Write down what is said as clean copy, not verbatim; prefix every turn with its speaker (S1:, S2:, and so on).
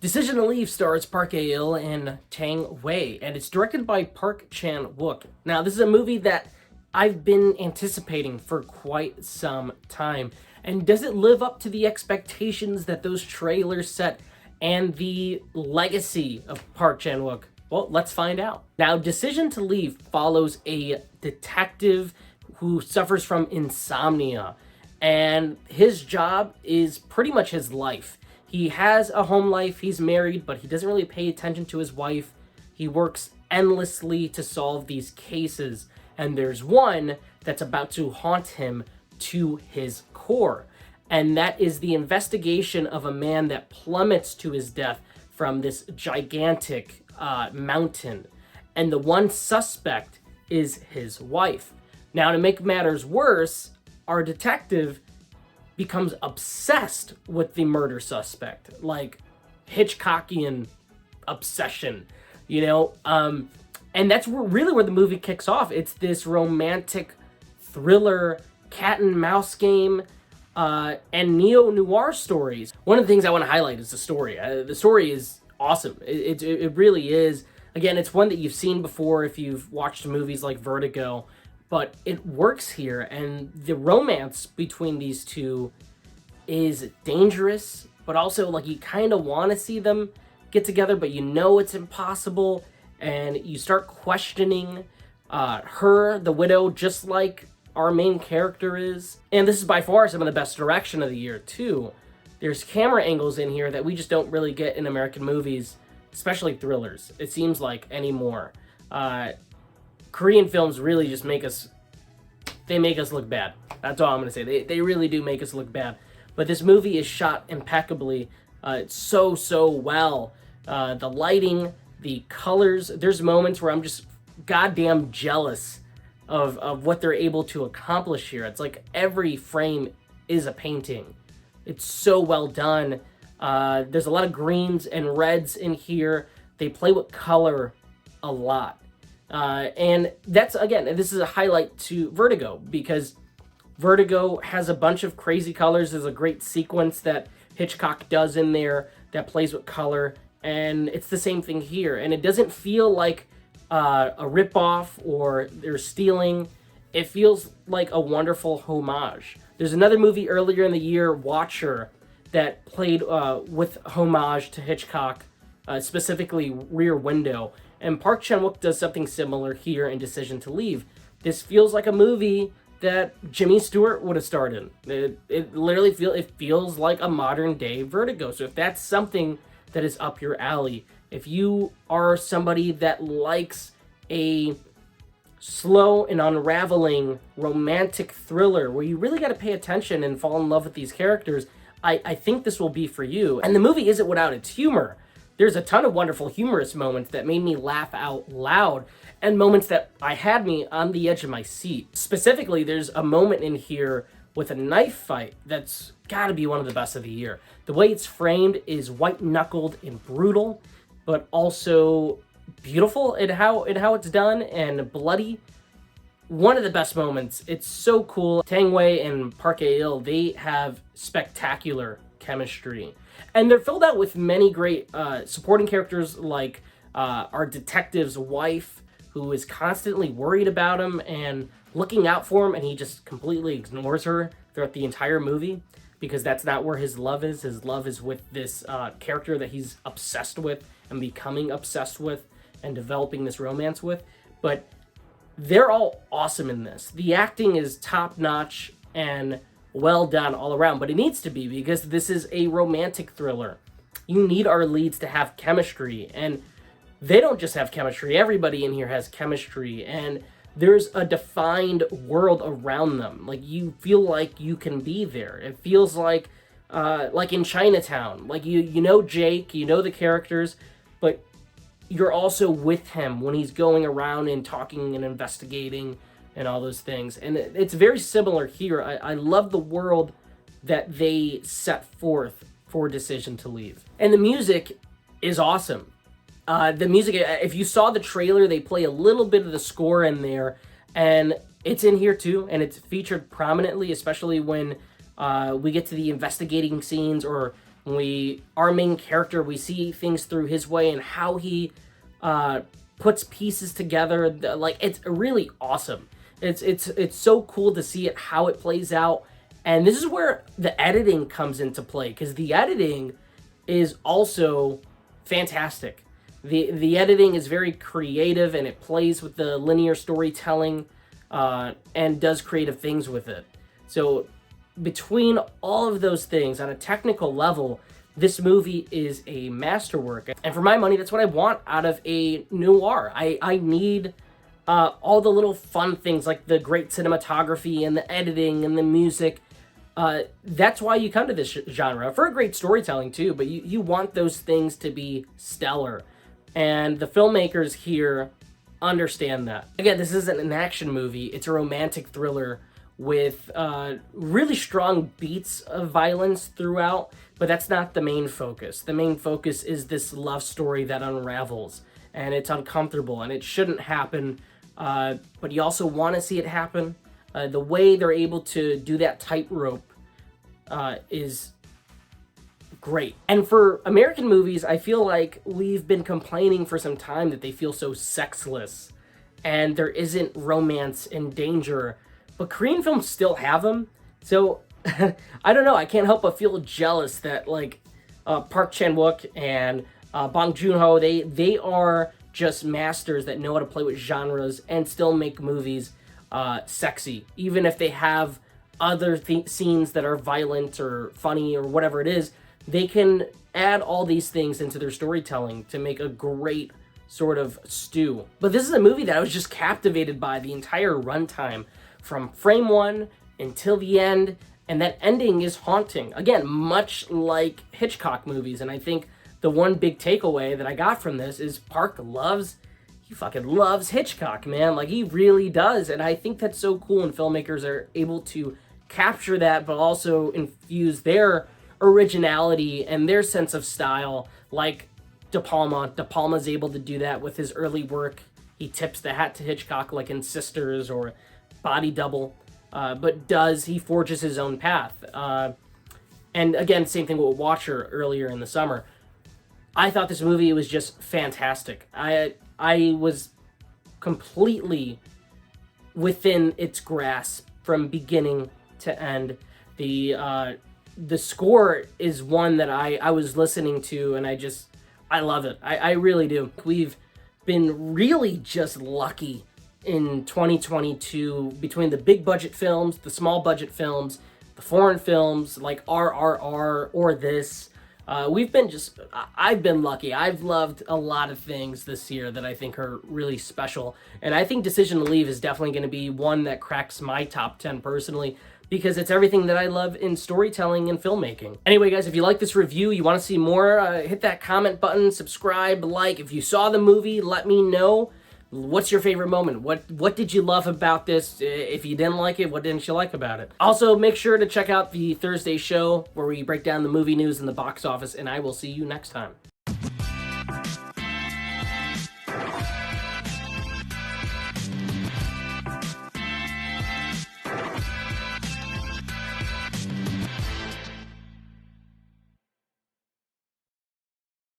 S1: Decision to Leave stars Park Ae-il and Tang Wei, and it's directed by Park Chan-wook. Now, this is a movie that I've been anticipating for quite some time. And does it live up to the expectations that those trailers set and the legacy of Park Chan-wook? Well, let's find out. Now, Decision to Leave follows a detective who suffers from insomnia, and his job is pretty much his life. He has a home life, he's married, but he doesn't really pay attention to his wife. He works endlessly to solve these cases, and there's one that's about to haunt him to his core. And that is the investigation of a man that plummets to his death from this gigantic mountain. And the one suspect is his wife. Now, to make matters worse, our detective becomes obsessed with the murder suspect, like Hitchcockian obsession, and that's really where the movie kicks off. It's this romantic thriller, cat and mouse game, and neo-noir stories. One of the things I want to highlight is the story. The story is awesome. It really is. Again, it's one that you've seen before if you've watched movies like Vertigo, but it works here, and the romance between these two is dangerous, but also like you kind of want to see them get together, but you know it's impossible, and you start questioning her, the widow, just like our main character is. And this is by far some of the best direction of the year too. There's camera angles in here that we just don't really get in American movies, especially thrillers, it seems like, anymore. Korean films really just make us look bad. That's all I'm going to say. They really do make us look bad. But this movie is shot impeccably. It's so well. The lighting, the colors. There's moments where I'm just goddamn jealous of what they're able to accomplish here. It's like every frame is a painting. It's so well done. There's a lot of greens and reds in here. They play with color a lot. And that's, again, this is a highlight to Vertigo, because Vertigo has a bunch of crazy colors. There's a great sequence that Hitchcock does in there that plays with color, and it's the same thing here. And it doesn't feel like a ripoff or they're stealing. It feels like a wonderful homage. There's another movie earlier in the year, Watcher, that played with homage to Hitchcock, specifically Rear Window. And Park Chan-wook does something similar here in Decision to Leave. This feels like a movie that Jimmy Stewart would have starred in. It literally feels like a modern day Vertigo. So if that's something that is up your alley, if you are somebody that likes a slow and unraveling romantic thriller where you really got to pay attention and fall in love with these characters, I think this will be for you. And the movie isn't without its humor. There's a ton of wonderful humorous moments that made me laugh out loud, and moments that had me on the edge of my seat. Specifically, there's a moment in here with a knife fight that's got to be one of the best of the year. The way it's framed is white-knuckled and brutal, but also beautiful in how it's done, and bloody. One of the best moments. It's so cool. Tang Wei and Park Ae-il, they have spectacular chemistry. And they're filled out with many great supporting characters, like our detective's wife, who is constantly worried about him and looking out for him, and he just completely ignores her throughout the entire movie, because that's not where his love is. His love is with this character that he's obsessed with and becoming obsessed with and developing this romance with. But they're all awesome in this. The acting is top-notch and well done all around, but it needs to be, because this is a romantic thriller. You need our leads to have chemistry, and they don't just have chemistry. Everybody in here has chemistry, and there's a defined world around them. Like, you feel like you can be there. It feels like in Chinatown. Like, you know Jake, you know the characters, but you're also with him when he's going around and talking and investigating and all those things. And it's very similar here. I love the world that they set forth for Decision to Leave. And the music is awesome. The music, if you saw the trailer, they play a little bit of the score in there, and it's in here too, and it's featured prominently, especially when we get to the investigating scenes or Our main character, we see things through his way and how he puts pieces together. Like, it's really awesome. It's so cool to see it, how it plays out. And this is where the editing comes into play, because the editing is also fantastic. The editing is very creative, and it plays with the linear storytelling and does creative things with it. So between all of those things, on a technical level, this movie is a masterwork. And for my money, that's what I want out of a noir. I need all the little fun things, like the great cinematography and the editing and the music. That's why you come to this genre, for a great storytelling too, but you want those things to be stellar. And the filmmakers here understand that. Again, this isn't an action movie, it's a romantic thriller with really strong beats of violence throughout, but that's not the main focus. The main focus is this love story that unravels, and it's uncomfortable, and it shouldn't happen, but you also want to see it happen. The way they're able to do that tightrope is great. And for American movies, I feel like we've been complaining for some time that they feel so sexless and there isn't romance and danger, but Korean films still have them. So I don't know, I can't help but feel jealous that like Park Chan-wook and Bong Joon-ho, they are just masters that know how to play with genres and still make movies sexy, even if they have other scenes that are violent or funny or whatever it is. They can add all these things into their storytelling to make a great sort of stew. But this is a movie that I was just captivated by the entire runtime, from frame one until the end, and that ending is haunting. Again, much like Hitchcock movies, and I think the one big takeaway that I got from this is he fucking loves Hitchcock, man. Like, he really does, and I think that's so cool when filmmakers are able to capture that, but also infuse their originality and their sense of style, like De Palma. De Palma's able to do that with his early work. He tips the hat to Hitchcock, like in Sisters or Body Double, but he forges his own path. And again, same thing with Watcher earlier in the summer. I thought this movie was just fantastic. I was completely within its grasp from beginning to end. The score is one that I was listening to, and I love it. I really do. We've been really just lucky in 2022 between the big budget films, the small budget films, the foreign films like RRR or this. I've been lucky. I've loved a lot of things this year that I think are really special. And I think Decision to Leave is definitely going to be one that cracks my top 10 personally, because it's everything that I love in storytelling and filmmaking. Anyway, guys, if you like this review, you want to see more, hit that comment button, subscribe, like. If you saw the movie, let me know. What's your favorite moment? What did you love about this? If you didn't like it, what didn't you like about it? Also, make sure to check out the Thursday show where we break down the movie news and the box office, and I will see you next time.